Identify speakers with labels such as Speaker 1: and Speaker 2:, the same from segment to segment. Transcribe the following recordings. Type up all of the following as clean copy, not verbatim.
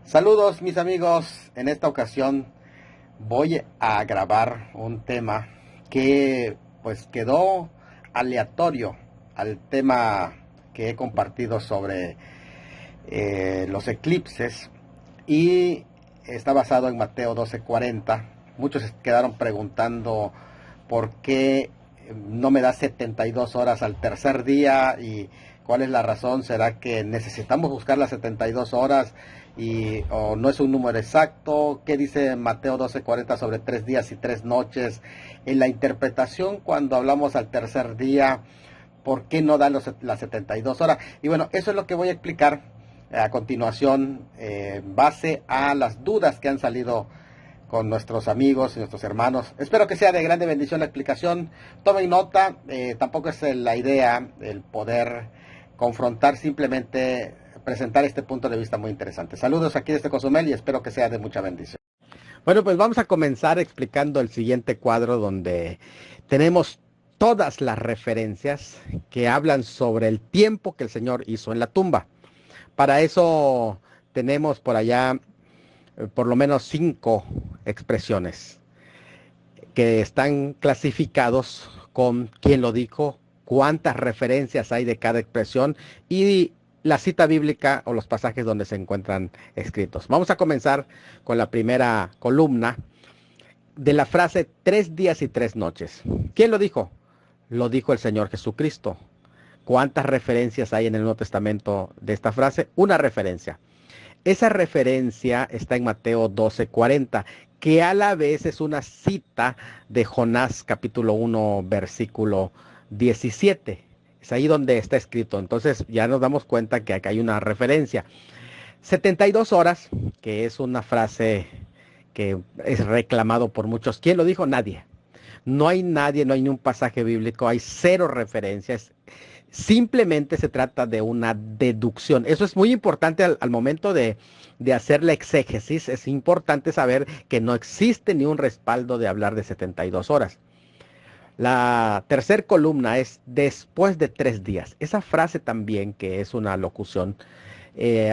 Speaker 1: Saludos mis amigos, en esta ocasión voy a grabar un tema que pues quedó aleatorio al tema que he compartido sobre los eclipses y está basado en Mateo 12:40. Muchos quedaron preguntando por qué no me da 72 horas al tercer día y cuál es la razón. ¿Será que necesitamos buscar las 72 horas o no es un número exacto? ¿Qué dice Mateo 12:40 sobre 3 días y 3 noches? En la interpretación, cuando hablamos al tercer día, ¿por qué no dan las 72 horas? Y bueno, eso es lo que voy a explicar a continuación, en base a las dudas que han salido con nuestros amigos y nuestros hermanos. Espero que sea de grande bendición la explicación. Tomen nota, tampoco es la idea el poder confrontar, simplemente presentar este punto de vista muy interesante. Saludos aquí desde Cozumel y espero que sea de mucha bendición. Bueno, pues vamos a comenzar explicando el siguiente cuadro donde tenemos todas las referencias que hablan sobre el tiempo que el Señor hizo en la tumba. Para eso tenemos por allá por lo menos 5 expresiones que están clasificados con quién lo dijo, cuántas referencias hay de cada expresión y la cita bíblica o los pasajes donde se encuentran escritos. Vamos a comenzar con la primera columna de la frase 3 días y 3 noches. ¿Quién lo dijo? Lo dijo el Señor Jesucristo. ¿Cuántas referencias hay en el Nuevo Testamento de esta frase? Una referencia. Esa referencia está en Mateo 12:40, que a la vez es una cita de Jonás capítulo 1, versículo 17. Es ahí donde está escrito. Entonces ya nos damos cuenta que acá hay una referencia. 72 horas, que es una frase que es reclamado por muchos. ¿Quién lo dijo? Nadie. No hay nadie, no hay ni un pasaje bíblico, hay 0 referencias. Simplemente se trata de una deducción. Eso es muy importante al momento de hacer la exégesis. Es importante saber que no existe ni un respaldo de hablar de 72 horas. La tercera columna es después de 3 días. Esa frase también, que es una locución,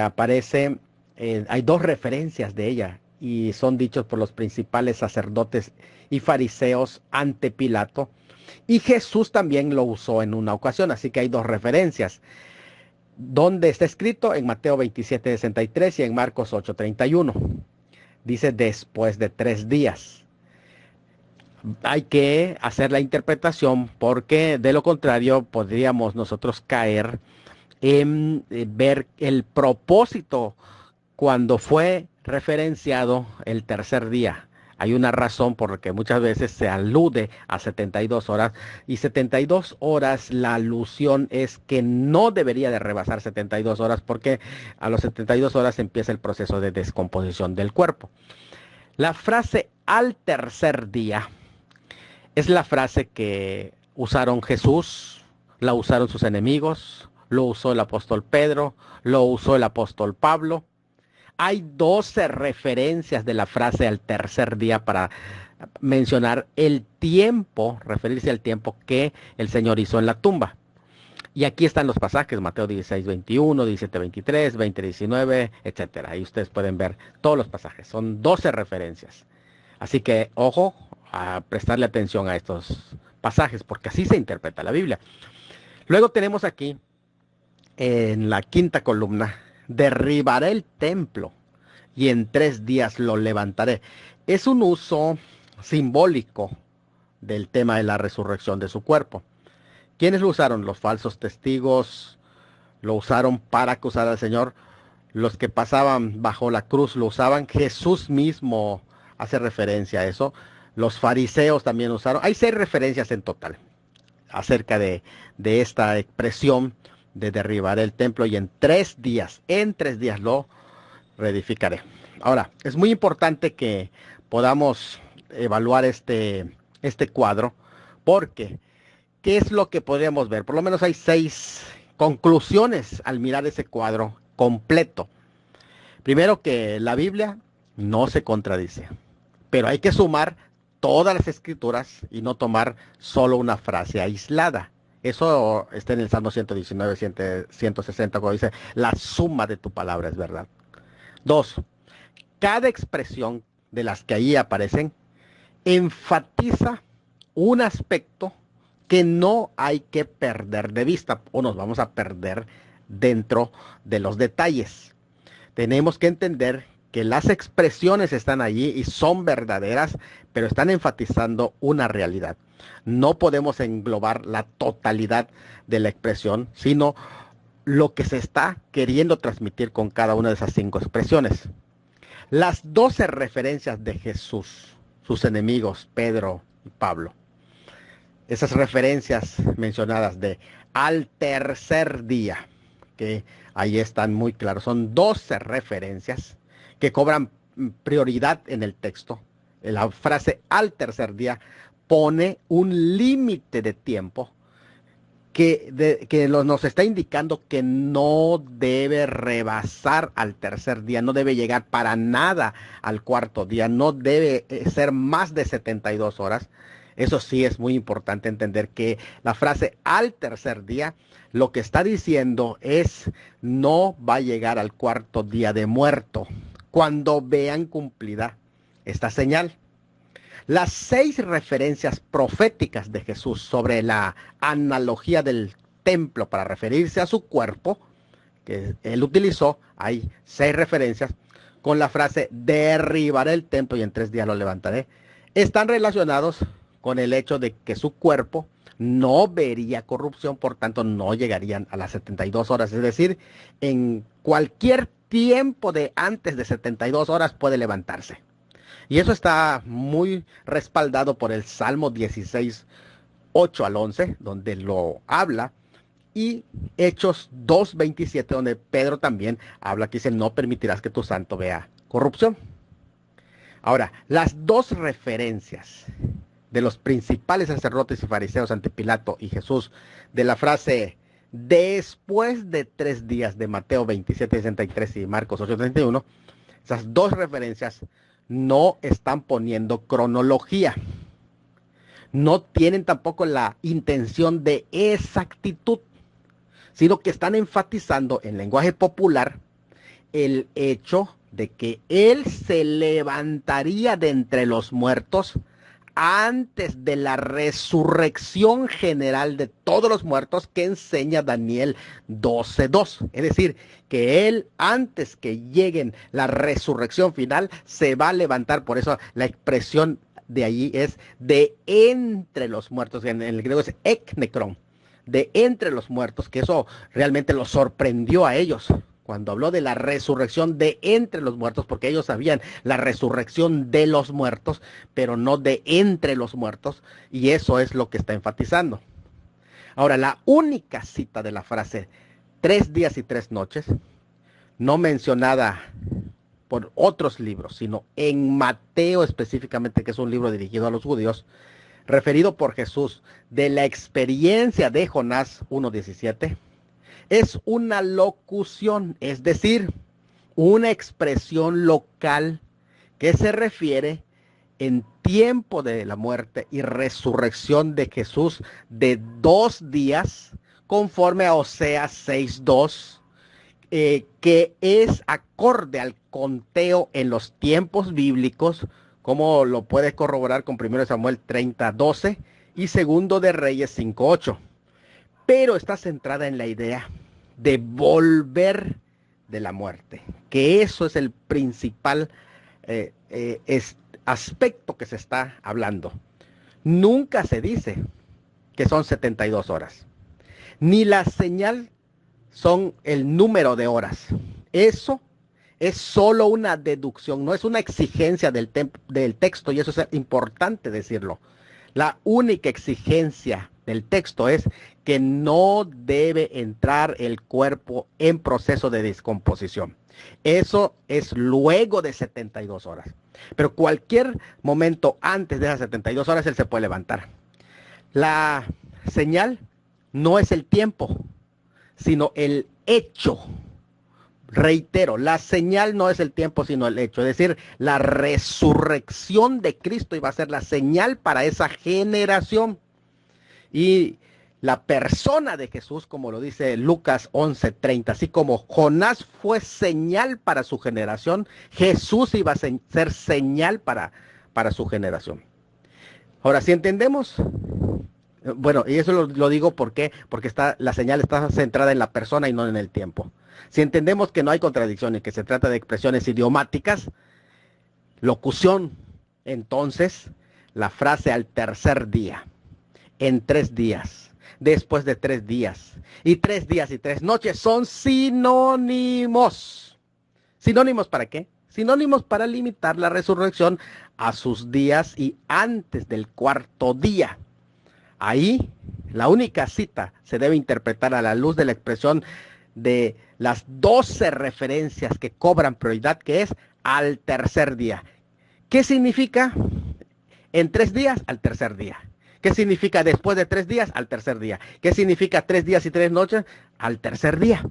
Speaker 1: aparece, hay 2 referencias de ella y son dichos por los principales sacerdotes y fariseos ante Pilato. Y Jesús también lo usó en una ocasión, así que hay 2 referencias. ¿Dónde está escrito? En Mateo 27:63 y en Marcos 8:31. Dice después de 3 días. Hay que hacer la interpretación porque de lo contrario podríamos nosotros caer en ver el propósito cuando fue referenciado el tercer día. Hay una razón por la que muchas veces se alude a 72 horas y 72 horas, la alusión es que no debería de rebasar 72 horas porque a las 72 horas empieza el proceso de descomposición del cuerpo. La frase al tercer día es la frase que usaron Jesús, la usaron sus enemigos, lo usó el apóstol Pedro, lo usó el apóstol Pablo. Hay 12 referencias de la frase al tercer día para mencionar el tiempo, referirse al tiempo que el Señor hizo en la tumba. Y aquí están los pasajes, Mateo 16:21, 17:23, 20:19, etcétera. Ahí ustedes pueden ver todos los pasajes. Son 12 referencias. Así que, ojo, a prestarle atención a estos pasajes, porque así se interpreta la Biblia. Luego tenemos aquí, en la quinta columna, derribaré el templo y en 3 días lo levantaré. Es un uso simbólico del tema de la resurrección de su cuerpo. ¿Quiénes lo usaron? Los falsos testigos lo usaron para acusar al Señor. Los que pasaban bajo la cruz lo usaban. Jesús mismo hace referencia a eso. Los fariseos también usaron. Hay 6 referencias en total acerca de esta expresión de derribar el templo y en 3 días lo reedificaré. Ahora, es muy importante que podamos evaluar este cuadro porque ¿qué es lo que podríamos ver? Por lo menos hay 6 conclusiones al mirar ese cuadro completo. Primero, que la Biblia no se contradice, pero hay que sumar todas las escrituras y no tomar solo una frase aislada. Eso está en el Salmo 119, 160, cuando dice, la suma de tu palabra es verdad. 2, cada expresión de las que ahí aparecen enfatiza un aspecto que no hay que perder de vista o nos vamos a perder dentro de los detalles. Tenemos que entender que las expresiones están allí y son verdaderas, pero están enfatizando una realidad. No podemos englobar la totalidad de la expresión, sino lo que se está queriendo transmitir con cada una de esas 5 expresiones. Las 12 referencias de Jesús, sus enemigos, Pedro y Pablo, esas referencias mencionadas de al tercer día, que ahí están muy claros, son 12 referencias que cobran prioridad en el texto. La frase al tercer día pone un límite de tiempo que nos está indicando que no debe rebasar al tercer día, no debe llegar para nada al cuarto día, no debe ser más de 72 horas. Eso sí es muy importante entender que la frase al tercer día lo que está diciendo es no va a llegar al cuarto día de muerto cuando vean cumplida esta señal. Las 6 referencias proféticas de Jesús sobre la analogía del templo para referirse a su cuerpo, que él utilizó, hay 6 referencias, con la frase derribaré el templo y en 3 días lo levantaré, están relacionados con el hecho de que su cuerpo no vería corrupción, por tanto no llegarían a las 72 horas, es decir, en cualquier tiempo de antes de 72 horas puede levantarse. Y eso está muy respaldado por el Salmo 16, 8 al 11, donde lo habla, y Hechos 2, 27, donde Pedro también habla, que dice, no permitirás que tu santo vea corrupción. Ahora, las 2 referencias de los principales sacerdotes y fariseos ante Pilato y Jesús, de la frase después de 3 días de Mateo 27, 63 y Marcos 8, 31, esas 2 referencias no están poniendo cronología. No tienen tampoco la intención de exactitud, sino que están enfatizando en lenguaje popular el hecho de que Él se levantaría de entre los muertos antes de la resurrección general de todos los muertos que enseña Daniel 12:2. Es decir, que Él, antes que lleguen la resurrección final, se va a levantar. Por eso la expresión de allí es de entre los muertos. En el griego es eknekron, de entre los muertos, que eso realmente los sorprendió a ellos cuando habló de la resurrección de entre los muertos, porque ellos sabían la resurrección de los muertos, pero no de entre los muertos, y eso es lo que está enfatizando. Ahora, la única cita de la frase 3 días y 3 noches, no mencionada por otros libros, sino en Mateo específicamente, que es un libro dirigido a los judíos, referido por Jesús de la experiencia de Jonás 1:17, es una locución, es decir, una expresión local que se refiere en tiempo de la muerte y resurrección de Jesús de 2 días, conforme a Oseas 6:2, que es acorde al conteo en los tiempos bíblicos, como lo puedes corroborar con 1 Samuel 30:12 y 2 de Reyes 5:8. Pero está centrada en la idea de volver de la muerte, que eso es el principal aspecto que se está hablando. Nunca se dice que son 72 horas, ni la señal son el número de horas. Eso es solo una deducción, no es una exigencia del texto, y eso es importante decirlo. La única exigencia del texto es que no debe entrar el cuerpo en proceso de descomposición. Eso es luego de 72 horas. Pero cualquier momento antes de esas 72 horas él se puede levantar. La señal no es el tiempo, sino el hecho. Reitero, la señal no es el tiempo, sino el hecho. Es decir, la resurrección de Cristo iba a ser la señal para esa generación. Y la persona de Jesús, como lo dice Lucas 11:30, así como Jonás fue señal para su generación, Jesús iba a ser señal para su generación. Ahora, si entendemos, bueno, y eso lo digo porque la señal está centrada en la persona y no en el tiempo. Si entendemos que no hay contradicciones, que se trata de expresiones idiomáticas, locución, entonces, la frase al tercer día, en 3 días, después de 3 días, y 3 días y 3 noches son sinónimos. ¿Sinónimos para qué? Sinónimos para limitar la resurrección a sus días y antes del 4.º día. Ahí, la única cita se debe interpretar a la luz de la expresión de las 12 referencias que cobran prioridad, que es al tercer día. ¿Qué significa? En 3 días, al tercer día. ¿Qué significa después de 3 días? Al tercer día. ¿Qué significa 3 días y 3 noches? Al tercer día.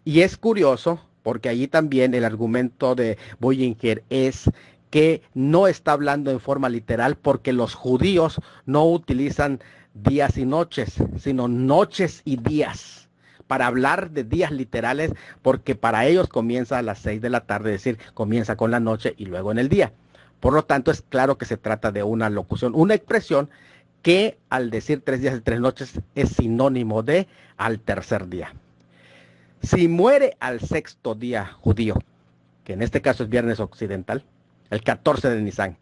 Speaker 1: Y es curioso, porque allí también el argumento de Bullinger es que no está hablando en forma literal, porque los judíos no utilizan días y noches, sino noches y días, para hablar de días literales, porque para ellos comienza a las 6 de la tarde, es decir, comienza con la noche y luego en el día. Por lo tanto, es claro que se trata de una locución, una expresión que al decir 3 días y 3 noches es sinónimo de al tercer día. Si muere al 6.º día judío, que en este caso es viernes occidental, el 14 de Nisan,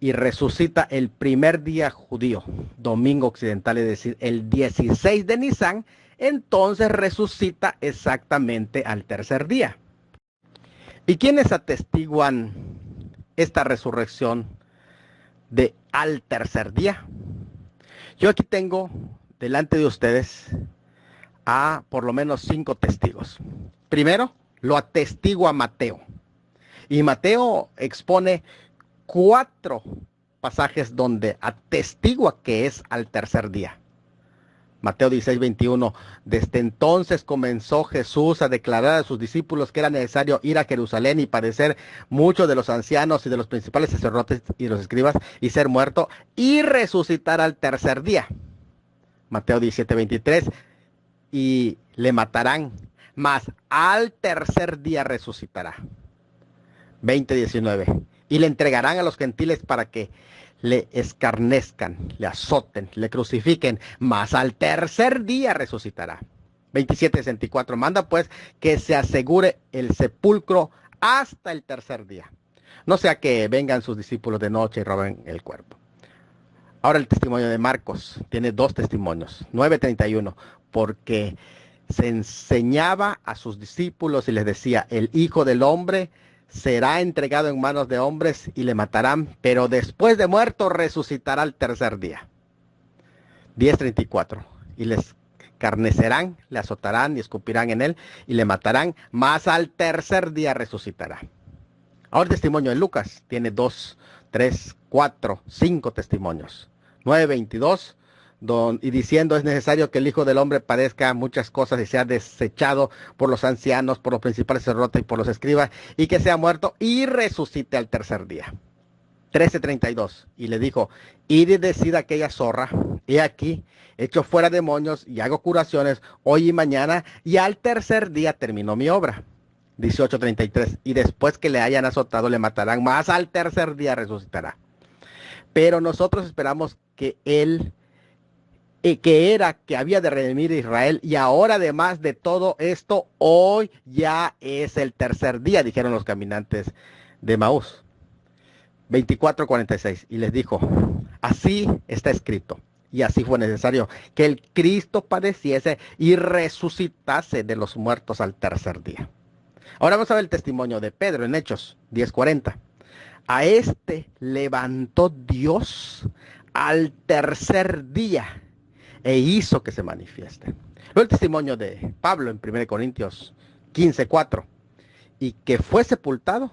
Speaker 1: y resucita el primer día judío, domingo occidental, es decir, el 16 de Nisan, entonces resucita exactamente al tercer día. ¿Y quiénes atestiguan esta resurrección de al tercer día? Yo aquí tengo delante de ustedes a por lo menos 5 testigos. Primero, lo atestigua Mateo. Y Mateo expone 4 pasajes donde atestigua que es al tercer día. Mateo 16:21. Desde entonces comenzó Jesús a declarar a sus discípulos que era necesario ir a Jerusalén y padecer muchos de los ancianos y de los principales sacerdotes y los escribas y ser muerto y resucitar al tercer día. Mateo 17:23. Y le matarán, mas al tercer día resucitará. 20:19. Y le entregarán a los gentiles para que le escarnezcan, le azoten, le crucifiquen, mas al tercer día resucitará. 27:64. Manda pues que se asegure el sepulcro hasta el tercer día, no sea que vengan sus discípulos de noche y roben el cuerpo. Ahora el testimonio de Marcos tiene 2 testimonios. 9:31. Porque se enseñaba a sus discípulos y les decía: el Hijo del Hombre será entregado en manos de hombres y le matarán, pero después de muerto resucitará al tercer día. 10:34. Y les escarnecerán, le azotarán y escupirán en él y le matarán, mas al tercer día resucitará. Ahora el testimonio de Lucas tiene 2, 3, 4, 5 testimonios. 9:22. Y diciendo: es necesario que el Hijo del Hombre padezca muchas cosas y sea desechado por los ancianos, por los principales sacerdotes y por los escribas, y que sea muerto y resucite al tercer día. 13:32. Y le dijo: id y decid a aquella zorra: he aquí, echo fuera demonios y hago curaciones hoy y mañana, y al tercer día terminó mi obra. 18:33. Y después que le hayan azotado le matarán, mas al tercer día resucitará. Pero nosotros esperamos que él que había de redimir a Israel, y ahora además de todo esto, hoy ya es el tercer día, dijeron los caminantes de Maús. 24:46. Y les dijo: así está escrito, y así fue necesario que el Cristo padeciese y resucitase de los muertos al tercer día. Ahora vamos a ver el testimonio de Pedro en Hechos 10:40. A este levantó Dios al tercer día e hizo que se manifieste. Luego el testimonio de Pablo en 1 Corintios 15:4. Y que fue sepultado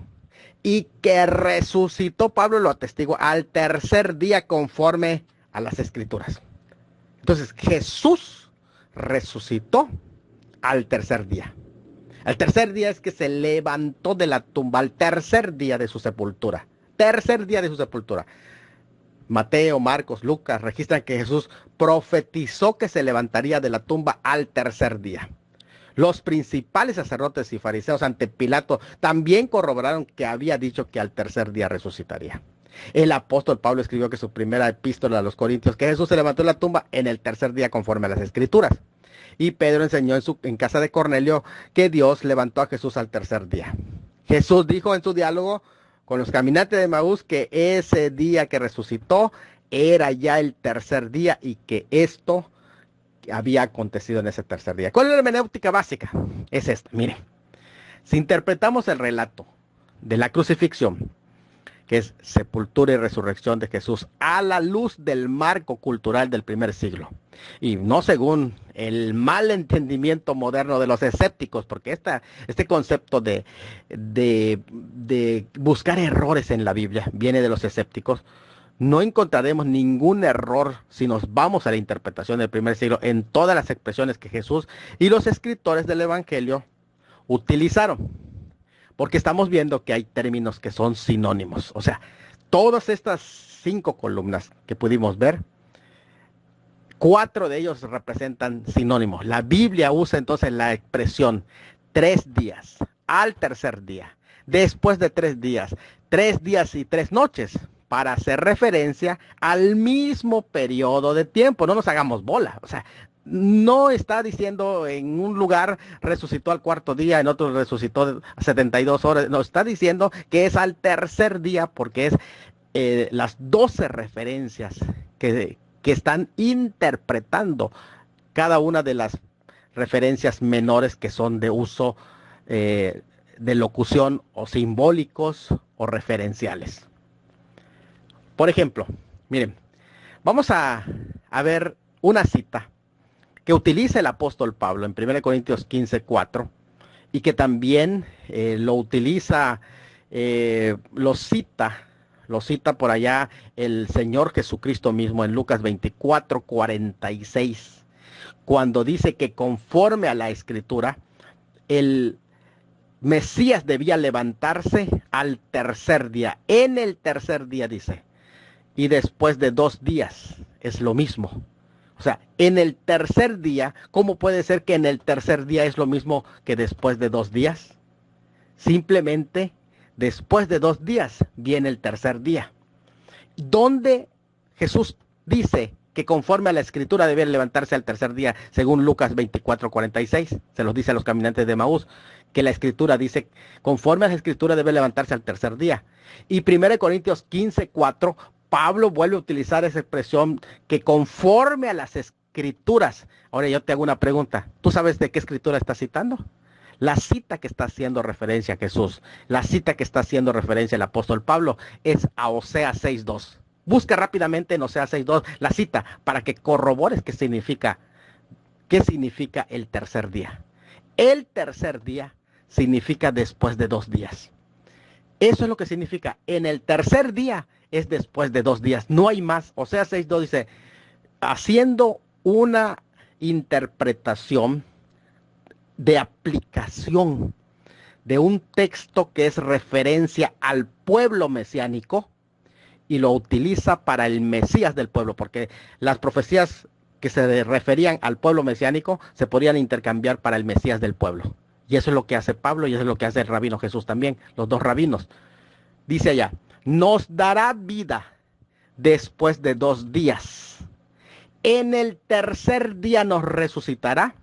Speaker 1: y que resucitó, Pablo lo atestigua, al tercer día conforme a las Escrituras. Entonces Jesús resucitó al tercer día. El tercer día es que se levantó de la tumba, al tercer día de su sepultura. Tercer día de su sepultura. Mateo, Marcos, Lucas registran que Jesús profetizó que se levantaría de la tumba al tercer día. Los principales sacerdotes y fariseos ante Pilato también corroboraron que había dicho que al tercer día resucitaría. El apóstol Pablo escribió que su primera epístola a los Corintios, que Jesús se levantó de la tumba en el tercer día conforme a las Escrituras. Y Pedro enseñó en casa de Cornelio que Dios levantó a Jesús al tercer día. Jesús dijo en su diálogo con los caminantes de Maús que ese día que resucitó era ya el tercer día y que esto había acontecido en ese tercer día. ¿Cuál es la hermenéutica básica? Es esta, miren. Si interpretamos el relato de la crucifixión, que es sepultura y resurrección de Jesús, a la luz del marco cultural del primer siglo, y no según el mal entendimiento moderno de los escépticos, porque este concepto de buscar errores en la Biblia viene de los escépticos. No encontraremos ningún error si nos vamos a la interpretación del primer siglo en todas las expresiones que Jesús y los escritores del Evangelio utilizaron. Porque estamos viendo que hay términos que son sinónimos. O sea, todas estas 5 columnas que pudimos ver, 4 de ellos representan sinónimos. La Biblia usa entonces la expresión 3 días, al tercer día, después de 3 días, 3 días y 3 noches, para hacer referencia al mismo periodo de tiempo. No nos hagamos bola. O sea, no está diciendo en un lugar resucitó al cuarto día, en otro resucitó a 72 horas. No, está diciendo que es al tercer día porque es las 12 referencias que están interpretando cada una de las referencias menores que son de uso de locución o simbólicos o referenciales. Por ejemplo, miren, vamos a ver una cita que utiliza el apóstol Pablo en 1 Corintios 15:4 y que también lo utiliza, lo cita por allá el Señor Jesucristo mismo en Lucas 24:46, cuando dice que conforme a la Escritura, el Mesías debía levantarse al tercer día. En el tercer día dice, y después de 2 días es lo mismo. O sea, en el tercer día, ¿cómo puede ser que en el tercer día es lo mismo que después de 2 días? Simplemente después de 2 días viene el tercer día. Donde Jesús dice que conforme a la Escritura debe levantarse al tercer día, según Lucas 24:46, se los dice a los caminantes de Maús, que la Escritura dice, conforme a la Escritura debe levantarse al tercer día. Y 1 Corintios 15:4, Pablo vuelve a utilizar esa expresión que conforme a las Escrituras. Ahora yo te hago una pregunta. ¿Tú sabes de qué Escritura está citando? La cita que está haciendo referencia a Jesús, la cita que está haciendo referencia al apóstol Pablo es a Oseas 6:2. Busca rápidamente en Oseas 6:2 la cita para que corrobores qué significa el tercer día. El tercer día significa después de 2 días. Eso es lo que significa. En el tercer día es después de 2 días. No hay más. Oseas 6:2 dice, haciendo una interpretación de aplicación de un texto que es referencia al pueblo mesiánico y lo utiliza para el Mesías del pueblo, porque las profecías que se referían al pueblo mesiánico se podían intercambiar para el Mesías del pueblo. Y eso es lo que hace Pablo y eso es lo que hace el rabino Jesús también, los 2 rabinos. Dice allá, nos dará vida después de 2 días. En el tercer día nos resucitará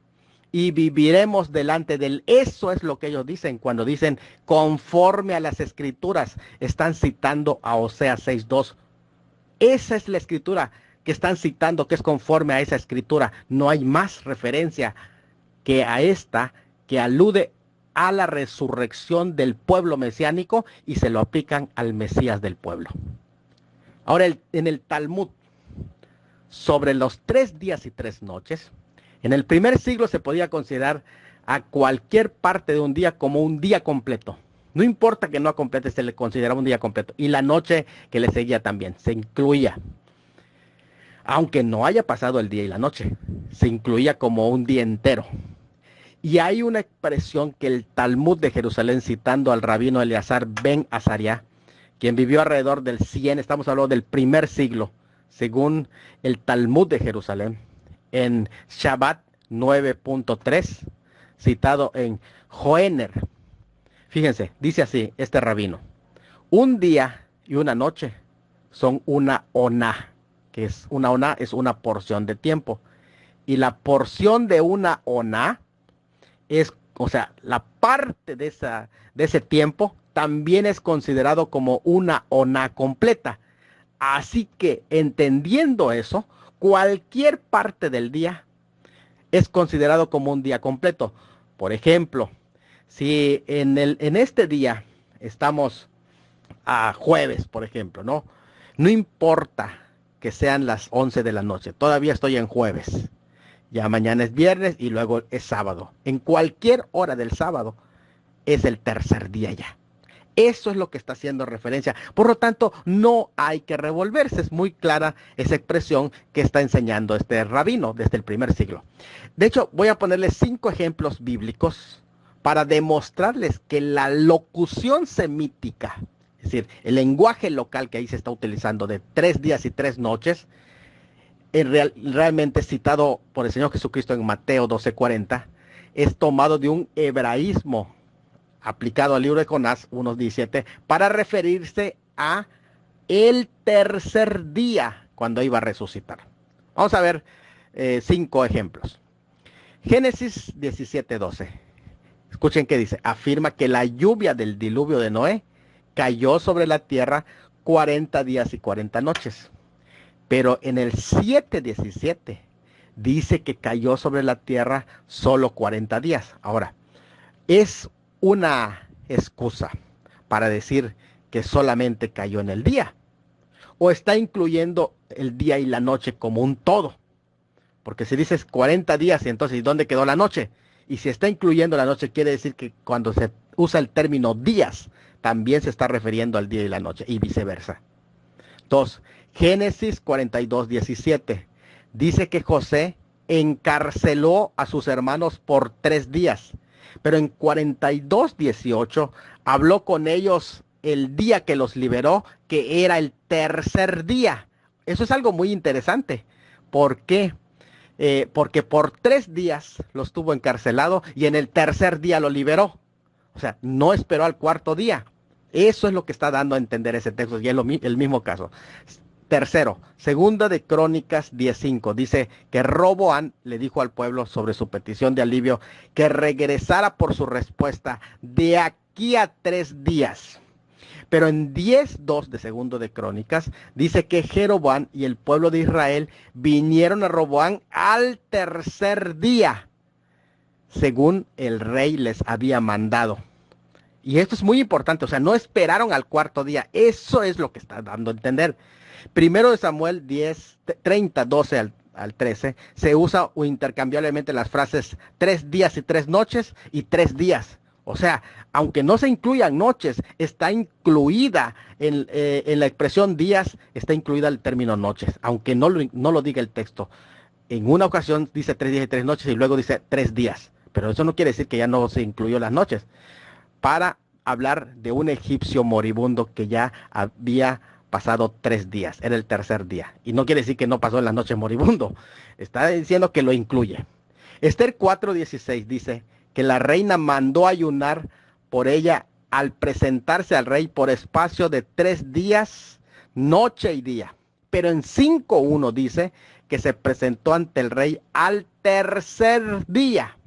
Speaker 1: y viviremos delante de él. Eso es lo que ellos dicen cuando dicen conforme a las Escrituras. Están citando a Oseas 6:2. Esa es la Escritura que están citando, que es conforme a esa Escritura. No hay más referencia que a esta, que alude a la resurrección del pueblo mesiánico y se lo aplican al Mesías del pueblo. Ahora, en el Talmud, sobre los 3 días y 3 noches, en el primer siglo se podía considerar a cualquier parte de un día como un día completo. No importa que no complete, se le consideraba un día completo. Y la noche que le seguía también, se incluía. Aunque no haya pasado el día y la noche, se incluía como un día entero. Y hay una expresión que el Talmud de Jerusalén, citando al rabino Eleazar ben Azariah, quien vivió alrededor del 100, estamos hablando del primer siglo, según el Talmud de Jerusalén, en Shabbat 9.3, citado en Joener. Fíjense, dice así este rabino: un día y una noche son una oná, que es una oná, es una porción de tiempo. Y la porción de una oná es, o sea, la parte de ese tiempo también es considerado como una oná completa. Así que, entendiendo eso, cualquier parte del día es considerado como un día completo. Por ejemplo, si en este día estamos a jueves, por ejemplo, ¿no? No importa que sean las 11 de la noche, todavía estoy en jueves. Ya mañana es viernes y luego es sábado. En cualquier hora del sábado es el tercer día ya. Eso es lo que está haciendo referencia. Por lo tanto, no hay que revolverse. Es muy clara esa expresión que está enseñando este rabino desde el primer siglo. De hecho, voy a ponerles 5 ejemplos bíblicos para demostrarles que la locución semítica, es decir, el lenguaje local que ahí se está utilizando de 3 días y 3 noches, realmente citado por el Señor Jesucristo en Mateo 12:40, es tomado de un hebraísmo aplicado al libro de Jonás 1:17 para referirse a el tercer día cuando iba a resucitar. Vamos a ver 5 ejemplos. Génesis 17:12. Escuchen qué dice. Afirma que la lluvia del diluvio de Noé cayó sobre la tierra 40 días y 40 noches. Pero en el 7:17 dice que cayó sobre la tierra solo 40 días. Ahora, es una excusa para decir que solamente cayó en el día, o está incluyendo el día y la noche como un todo. Porque si dices 40 días, y entonces ¿dónde quedó la noche? Y si está incluyendo la noche, quiere decir que cuando se usa el término días, también se está refiriendo al día y la noche, y viceversa. 2. Génesis 42:17. Dice que José encarceló a sus hermanos por 3 días. Pero en 42:18 habló con ellos el día que los liberó, que era el tercer día. Eso es algo muy interesante. ¿Por qué? Porque por 3 días los tuvo encarcelado y en el tercer día lo liberó. O sea, no esperó al cuarto día. Eso es lo que está dando a entender ese texto y es el mismo caso. Tercero, segunda de Crónicas 10:5, dice que Roboam le dijo al pueblo sobre su petición de alivio que regresara por su respuesta de aquí a 3 días. Pero en 10:2 de segundo de Crónicas dice que Jeroboam y el pueblo de Israel vinieron a Roboam al tercer día, según el rey les había mandado. Y esto es muy importante, o sea, no esperaron al cuarto día. Eso es lo que está dando a entender. Primero de Samuel 10:30, 12 al 13, se usa intercambiablemente las frases 3 días y 3 noches y 3 días. O sea, aunque no se incluyan noches, está incluida en la expresión días, está incluida el término noches, aunque no lo diga el texto. En una ocasión dice 3 días y 3 noches y luego dice 3 días. Pero eso no quiere decir que ya no se incluyó las noches. Para hablar de un egipcio moribundo que ya había pasado 3 días, era el tercer día. Y no quiere decir que no pasó en las noches moribundo, está diciendo que lo incluye. Esther 4:16 dice que la reina mandó ayunar por ella al presentarse al rey por espacio de 3 días, noche y día. Pero en 5:1 dice que se presentó ante el rey al tercer día.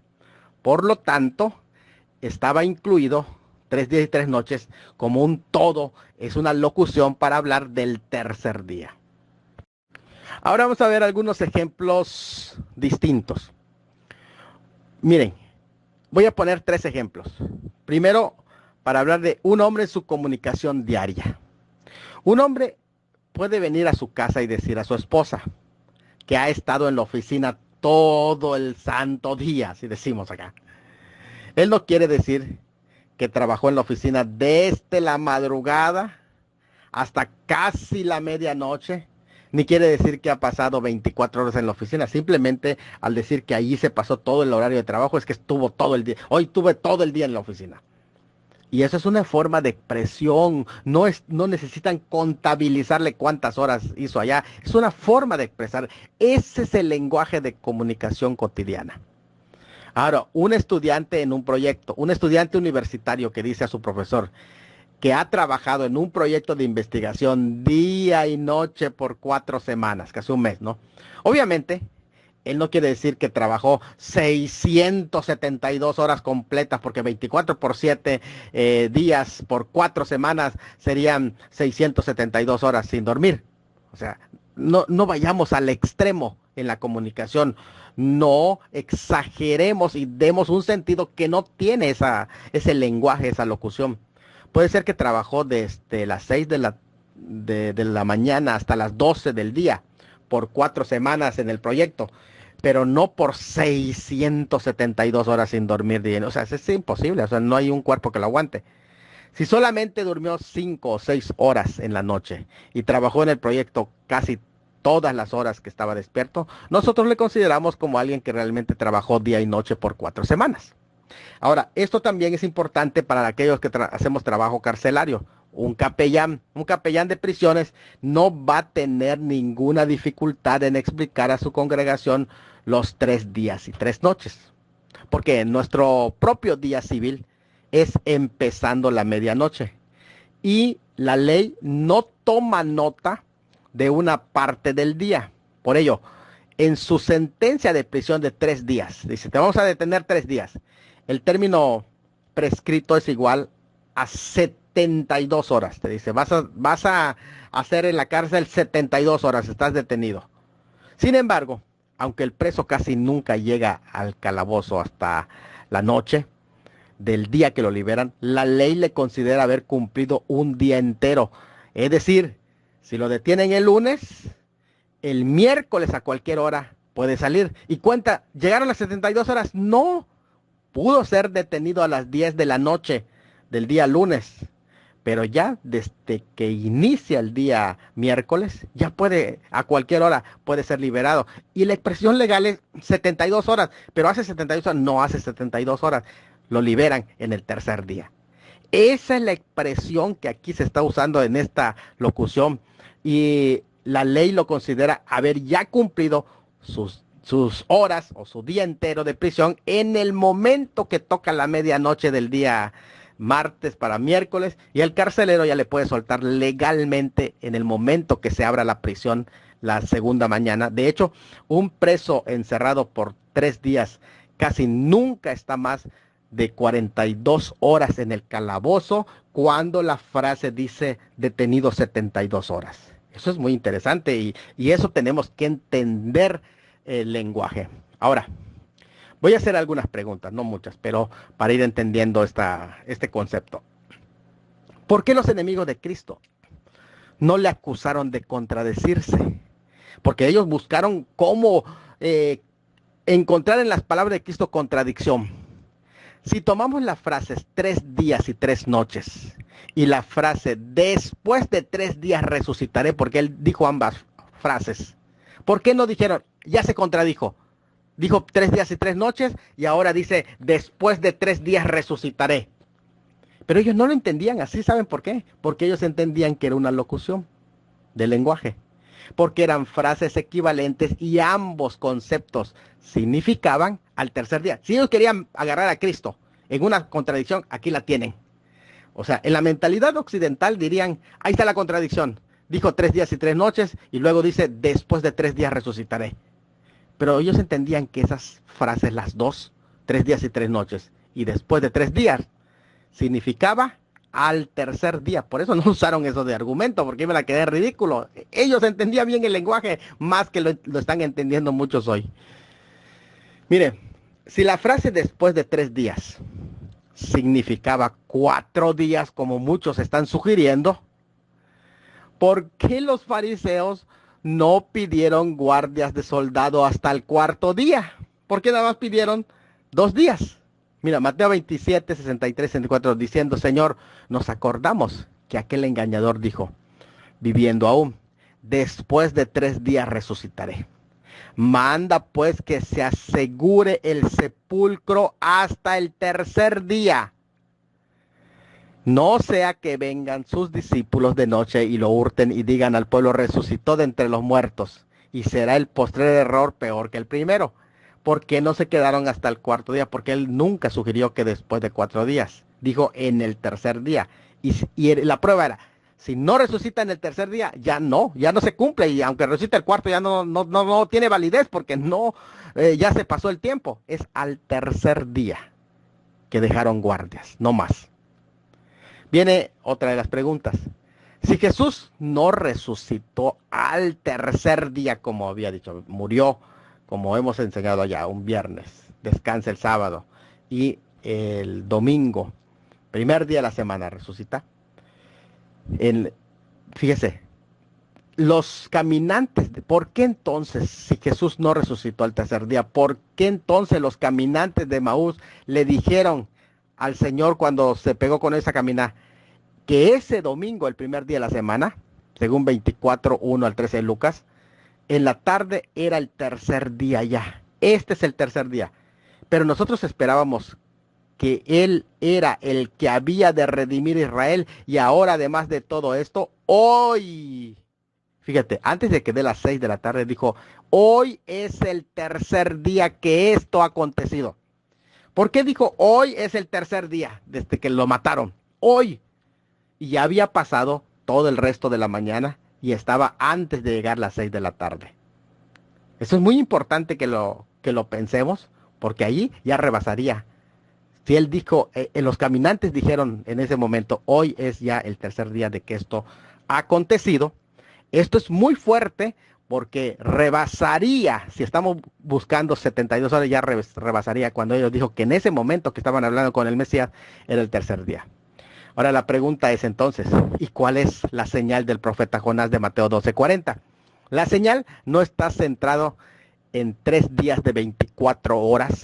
Speaker 1: Por lo tanto, estaba incluido 3 días y 3 noches como un todo. Es una locución para hablar del tercer día. Ahora vamos a ver algunos ejemplos distintos. Miren, voy a poner 3 ejemplos. Primero, para hablar de un hombre en su comunicación diaria. Un hombre puede venir a su casa y decir a su esposa que ha estado en la oficina todo el santo día, si decimos acá. Él no quiere decir que trabajó en la oficina desde la madrugada hasta casi la medianoche, ni quiere decir que ha pasado 24 horas en la oficina. Simplemente al decir que allí se pasó todo el horario de trabajo es que estuvo todo el día. Hoy tuve todo el día en la oficina. Y eso es una forma de expresión, no necesitan contabilizarle cuántas horas hizo allá, es una forma de expresar. Ese es el lenguaje de comunicación cotidiana. Ahora, un estudiante en un proyecto, un estudiante universitario que dice a su profesor que ha trabajado en un proyecto de investigación día y noche por 4 semanas, casi un mes, ¿no? Obviamente, él no quiere decir que trabajó 672 horas completas, porque 24 por 7 días por 4 semanas serían 672 horas sin dormir. O sea, no vayamos al extremo en la comunicación. No exageremos y demos un sentido que no tiene ese lenguaje, esa locución. Puede ser que trabajó desde las 6 de la mañana hasta las 12 del día por 4 semanas en el proyecto, pero no por 672 horas sin dormir. O sea, es imposible, o sea, no hay un cuerpo que lo aguante. Si solamente durmió 5 o 6 horas en la noche y trabajó en el proyecto casi todas las horas que estaba despierto, nosotros le consideramos como alguien que realmente trabajó día y noche por 4 semanas. Ahora, esto también es importante para aquellos que hacemos trabajo carcelario. Un capellán de prisiones no va a tener ninguna dificultad en explicar a su congregación los 3 días y 3 noches. Porque nuestro propio día civil es empezando la medianoche. Y la ley no toma nota de una parte del día. Por ello, en su sentencia de prisión de 3 días, dice, te vamos a detener 3 días. El término prescrito es igual a 72 horas. Te dice, vas a hacer en la cárcel 72 horas, estás detenido. Sin embargo, aunque el preso casi nunca llega al calabozo hasta la noche del día que lo liberan, la ley le considera haber cumplido un día entero. Es decir, si lo detienen el lunes, el miércoles a cualquier hora puede salir. Y cuenta, ¿llegaron las 72 horas? No, pudo ser detenido a las 10 de la noche del día lunes. Pero ya desde que inicia el día miércoles, ya puede, a cualquier hora, puede ser liberado. Y la expresión legal es 72 horas, pero hace 72 horas, no hace 72 horas. Lo liberan en el tercer día. Esa es la expresión que aquí se está usando en esta locución. Y la ley lo considera haber ya cumplido sus horas o su día entero de prisión en el momento que toca la medianoche del día martes para miércoles, y el carcelero ya le puede soltar legalmente en el momento que se abra la prisión la segunda mañana. De hecho, un preso encerrado por 3 días casi nunca está más de 42 horas en el calabozo cuando la frase dice detenido 72 horas. Eso es muy interesante y eso tenemos que entender el lenguaje. Ahora, voy a hacer algunas preguntas, no muchas, pero para ir entendiendo este concepto. ¿Por qué los enemigos de Cristo no le acusaron de contradecirse? Porque ellos buscaron cómo encontrar en las palabras de Cristo contradicción. Si tomamos las frases 3 días y 3 noches y la frase después de 3 días resucitaré, porque él dijo ambas frases, ¿por qué no dijeron, ya se contradijo? Dijo 3 días y 3 noches y ahora dice después de 3 días resucitaré. Pero ellos no lo entendían así, ¿saben por qué? Porque ellos entendían que era una locución del lenguaje. Porque eran frases equivalentes y ambos conceptos significaban al tercer día. Si ellos querían agarrar a Cristo en una contradicción, aquí la tienen. O sea, en la mentalidad occidental dirían, ahí está la contradicción. Dijo 3 días y 3 noches y luego dice, después de 3 días resucitaré. Pero ellos entendían que esas frases, las dos, 3 días y 3 noches, y después de 3 días, significaba al tercer día. Por eso no usaron eso de argumento, porque me la quedé ridículo. Ellos entendían bien el lenguaje, más que lo están entendiendo muchos hoy. Mire, si la frase después de 3 días significaba 4 días, como muchos están sugiriendo, ¿por qué los fariseos no pidieron guardias de soldado hasta el cuarto día? ¿Por qué nada más pidieron 2 días? Mira, Mateo 27, 63, 64, diciendo, Señor, nos acordamos que aquel engañador dijo, viviendo aún, después de 3 días resucitaré. Manda pues que se asegure el sepulcro hasta el tercer día. No sea que vengan sus discípulos de noche y lo hurten y digan al pueblo, resucitó de entre los muertos, y será el postrer error peor que el primero. ¿Por qué no se quedaron hasta el cuarto día? Porque él nunca sugirió que después de 4 días. Dijo en el tercer día. Y la prueba era, si no resucita en el tercer día, ya no se cumple. Y aunque resucite el cuarto, ya no tiene validez porque ya se pasó el tiempo. Es al tercer día que dejaron guardias, no más. Viene otra de las preguntas. Si Jesús no resucitó al tercer día, como había dicho, murió, como hemos enseñado allá, un viernes, descansa el sábado y el domingo, primer día de la semana, resucita. El, fíjese, los caminantes, ¿por qué entonces, si Jesús no resucitó al tercer día, por qué entonces los caminantes de Maús le dijeron al Señor cuando se pegó con esa caminata, que ese domingo, el primer día de la semana, según 24:1 al 13 de Lucas, en la tarde era el tercer día ya? Este es el tercer día. Pero nosotros esperábamos que Él era el que había de redimir a Israel, y ahora, además de todo esto, hoy, fíjate, antes de que dé las 6 de la tarde, dijo, hoy es el tercer día que esto ha acontecido. ¿Por qué dijo hoy es el tercer día desde que lo mataron? Hoy. Y ya había pasado todo el resto de la mañana y estaba antes de llegar las 6 de la tarde. Eso es muy importante que lo pensemos, porque ahí ya rebasaría. Si él dijo, los caminantes dijeron en ese momento, hoy es ya el tercer día de que esto ha acontecido. Esto es muy fuerte porque rebasaría, si estamos buscando 72 horas, ya rebasaría cuando ellos dijo que en ese momento que estaban hablando con el Mesías era el tercer día. Ahora la pregunta es entonces, ¿y cuál es la señal del profeta Jonás de Mateo 12:40? La señal no está centrado en 3 días de 24 horas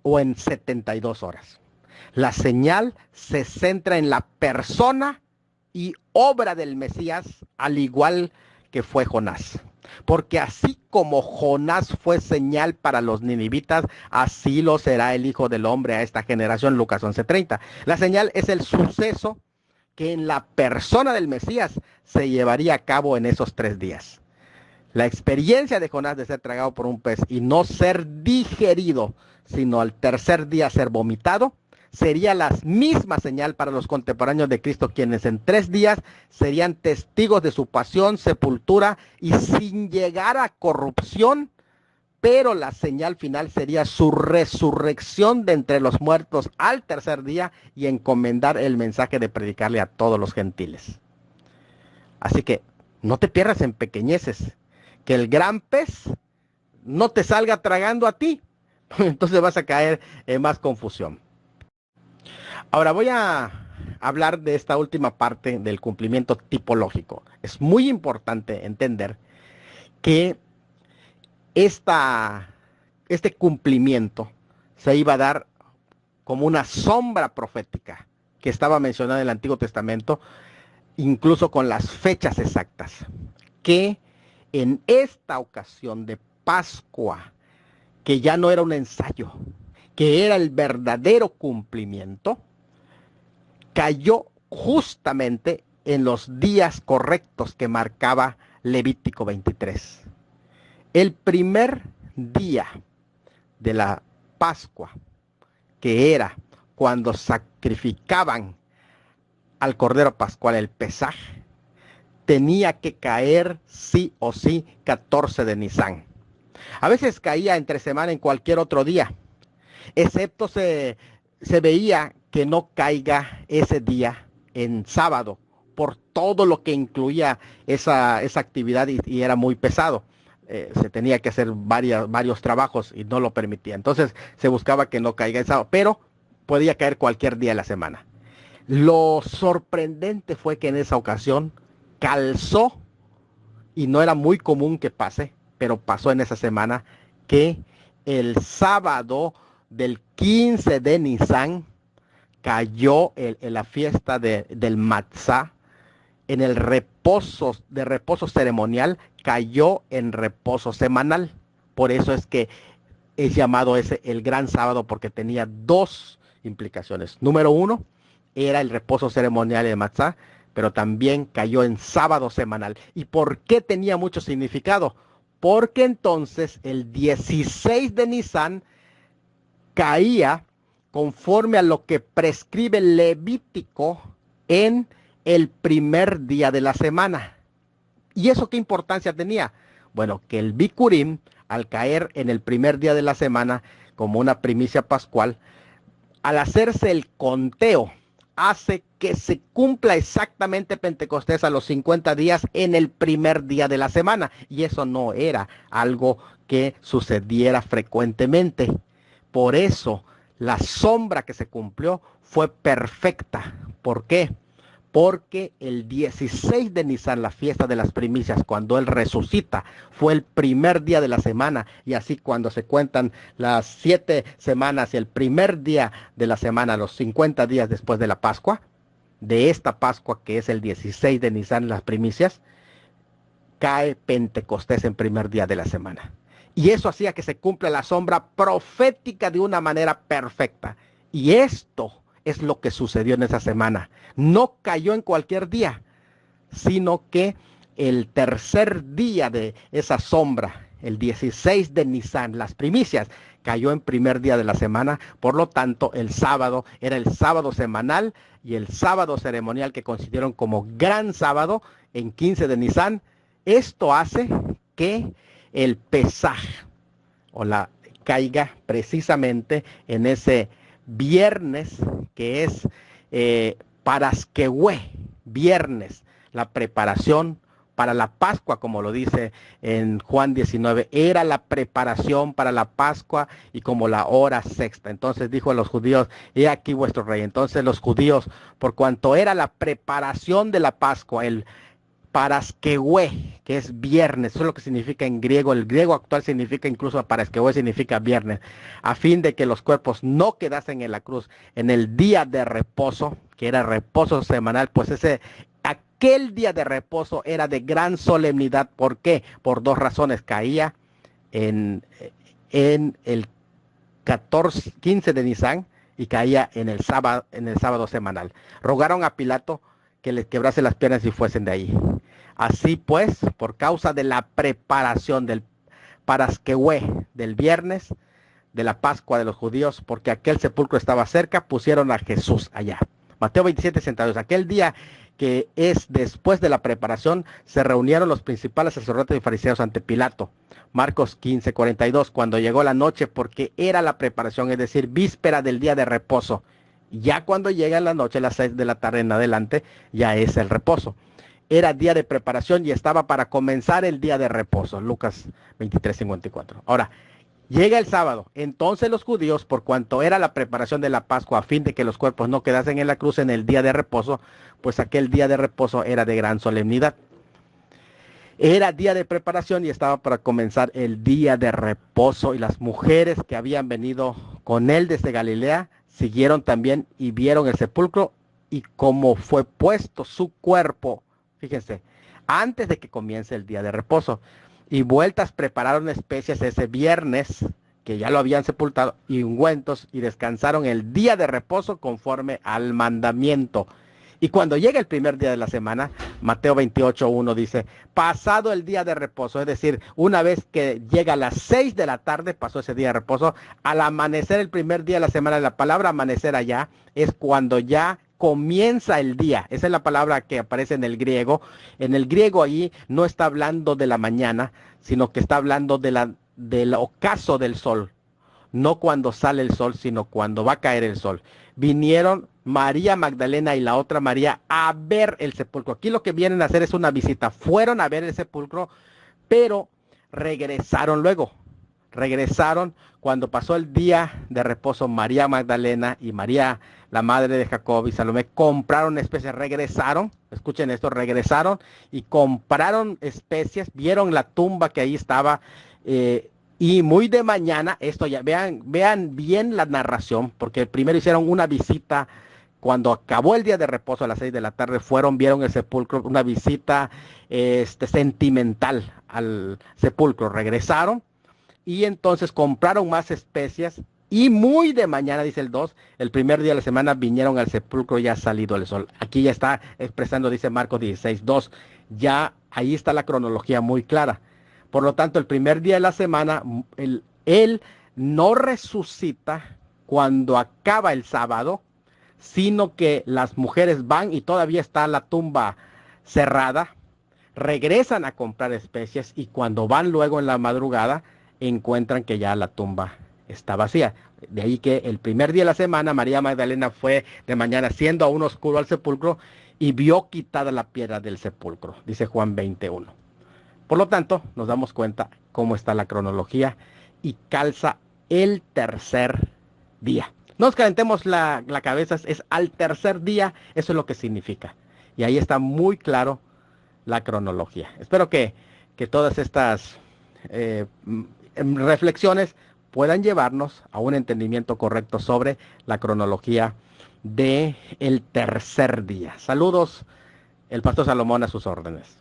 Speaker 1: o en 72 horas. La señal se centra en la persona y obra del Mesías, al igual que fue Jonás. Porque así como Jonás fue señal para los ninivitas, así lo será el Hijo del Hombre a esta generación. Lucas 11:30. La señal es el suceso que en la persona del Mesías se llevaría a cabo en esos 3 días. La experiencia de Jonás de ser tragado por un pez y no ser digerido, sino al tercer día ser vomitado, sería la misma señal para los contemporáneos de Cristo, quienes en 3 días serían testigos de su pasión, sepultura y sin llegar a corrupción, pero la señal final sería su resurrección de entre los muertos al tercer día y encomendar el mensaje de predicarle a todos los gentiles. Así que no te pierdas en pequeñeces, que el gran pez no te salga tragando a ti, entonces vas a caer en más confusión. Ahora voy a hablar de esta última parte del cumplimiento tipológico. Es muy importante entender que este cumplimiento se iba a dar como una sombra profética que estaba mencionada en el Antiguo Testamento, incluso con las fechas exactas, que en esta ocasión de Pascua, que ya no era un ensayo, que era el verdadero cumplimiento, cayó justamente en los días correctos que marcaba Levítico 23. El primer día de la Pascua, que era cuando sacrificaban al Cordero Pascual, el Pesaj, tenía que caer sí o sí 14 de Nisan. A veces caía entre semana en cualquier otro día, excepto se veía que no caiga ese día en sábado, por todo lo que incluía esa actividad y era muy pesado. Se tenía que hacer varios trabajos y no lo permitía. Entonces se buscaba que no caiga el sábado, pero podía caer cualquier día de la semana. Lo sorprendente fue que en esa ocasión calzó, y no era muy común que pase, pero pasó en esa semana, que el sábado del 15 de Nisan cayó en la fiesta del Matzah, en el reposo ceremonial, cayó en reposo semanal. Por eso es que es llamado ese el gran sábado, porque tenía dos implicaciones. Número uno, era el reposo ceremonial de Matzah, pero también cayó en sábado semanal. ¿Y por qué tenía mucho significado? Porque entonces el 16 de Nisan caía conforme a lo que prescribe el Levítico en el primer día de la semana. ¿Y eso qué importancia tenía? Bueno, que el Bikurim, al caer en el primer día de la semana, como una primicia pascual, al hacerse el conteo, hace que se cumpla exactamente Pentecostés a los 50 días en el primer día de la semana. Y eso no era algo que sucediera frecuentemente. Por eso, la sombra que se cumplió fue perfecta. ¿Por qué? Porque el 16 de Nisan, la fiesta de las primicias, cuando Él resucita, fue el primer día de la semana. Y así cuando se cuentan las 7 semanas y el primer día de la semana, los 50 días después de la Pascua, de esta Pascua que es el 16 de Nisan, las primicias, cae Pentecostés en primer día de la semana. Y eso hacía que se cumpla la sombra profética de una manera perfecta. Y esto es lo que sucedió en esa semana. No cayó en cualquier día, sino que el tercer día de esa sombra, el 16 de Nisan, las primicias, cayó en primer día de la semana. Por lo tanto, el sábado era el sábado semanal y el sábado ceremonial que consideraron como gran sábado en 15 de Nisan. Esto hace que el Pesaj o la caiga precisamente en ese viernes que es Parasquehue, viernes, la preparación para la Pascua, como lo dice en Juan 19, era la preparación para la Pascua y como la hora sexta. Entonces dijo a los judíos, he aquí vuestro rey. Entonces los judíos, por cuanto era la preparación de la Pascua, el Parasquehue, que es viernes, eso es lo que significa en griego. El griego actual significa incluso Parasquehue, significa viernes, a fin de que los cuerpos no quedasen en la cruz en el día de reposo, que era reposo semanal. Pues aquel día de reposo era de gran solemnidad. ¿Por qué? Por dos razones. Caía en el 15 de Nisan y caía en el sábado semanal. Rogaron a Pilato que les quebrase las piernas y fuesen de ahí. Así pues, por causa de la preparación del Parasquehue, del viernes, de la Pascua de los judíos, porque aquel sepulcro estaba cerca, pusieron a Jesús allá. Mateo 27, 62. Aquel día que es después de la preparación, se reunieron los principales sacerdotes y fariseos ante Pilato. Marcos 15, 42. Cuando llegó la noche, porque era la preparación, es decir, víspera del día de reposo. Ya cuando llega la noche, a las 6 de la tarde en adelante, ya es el reposo. Era día de preparación y estaba para comenzar el día de reposo. Lucas 23, 54. Ahora, llega el sábado. Entonces los judíos, por cuanto era la preparación de la Pascua, a fin de que los cuerpos no quedasen en la cruz en el día de reposo, pues aquel día de reposo era de gran solemnidad. Era día de preparación y estaba para comenzar el día de reposo. Y las mujeres que habían venido con él desde Galilea siguieron también y vieron el sepulcro y cómo fue puesto su cuerpo. Fíjense, antes de que comience el día de reposo. Y vueltas prepararon especias ese viernes, que ya lo habían sepultado, y ungüentos, y descansaron el día de reposo conforme al mandamiento. Y cuando llega el primer día de la semana, Mateo 28:1 dice, pasado el día de reposo, es decir, una vez que llega a las 6 de la tarde, pasó ese día de reposo, al amanecer el primer día de la semana, la palabra amanecer allá es cuando ya comienza el día. Esa es la palabra que aparece en el griego. En el griego ahí no está hablando de la mañana, sino que está hablando del ocaso del sol. No cuando sale el sol, sino cuando va a caer el sol. Vinieron María Magdalena y la otra María a ver el sepulcro. Aquí lo que vienen a hacer es una visita. Fueron a ver el sepulcro, pero regresaron luego. Regresaron cuando pasó el día de reposo. María Magdalena y María, la madre de Jacob y Salomé, compraron especies. Regresaron, escuchen esto, regresaron y compraron especies. Vieron la tumba que ahí estaba. Y muy de mañana, esto ya, vean bien la narración, porque primero hicieron una visita, cuando acabó el día de reposo a las 6 de la tarde, vieron el sepulcro, una visita sentimental al sepulcro, regresaron y entonces compraron más especias
Speaker 2: y muy de mañana, dice el 2, el primer día de la semana vinieron al sepulcro ya salido el sol. Aquí ya está expresando, dice Marcos 16:2, ya ahí está la cronología muy clara. Por lo tanto, el primer día de la semana, él no resucita cuando acaba el sábado, sino que las mujeres van y todavía está la tumba cerrada, regresan a comprar especies y cuando van luego en la madrugada encuentran que ya la tumba está vacía. De ahí que el primer día de la semana María Magdalena fue de mañana siendo aún oscuro al sepulcro y vio quitada la piedra del sepulcro, dice Juan 21. Por lo tanto, nos damos cuenta cómo está la cronología y calza el tercer día. No nos calentemos la cabeza, es al tercer día, eso es lo que significa. Y ahí está muy claro la cronología. Espero que todas estas reflexiones puedan llevarnos a un entendimiento correcto sobre la cronología de el tercer día. Saludos, el pastor Salomón a sus órdenes.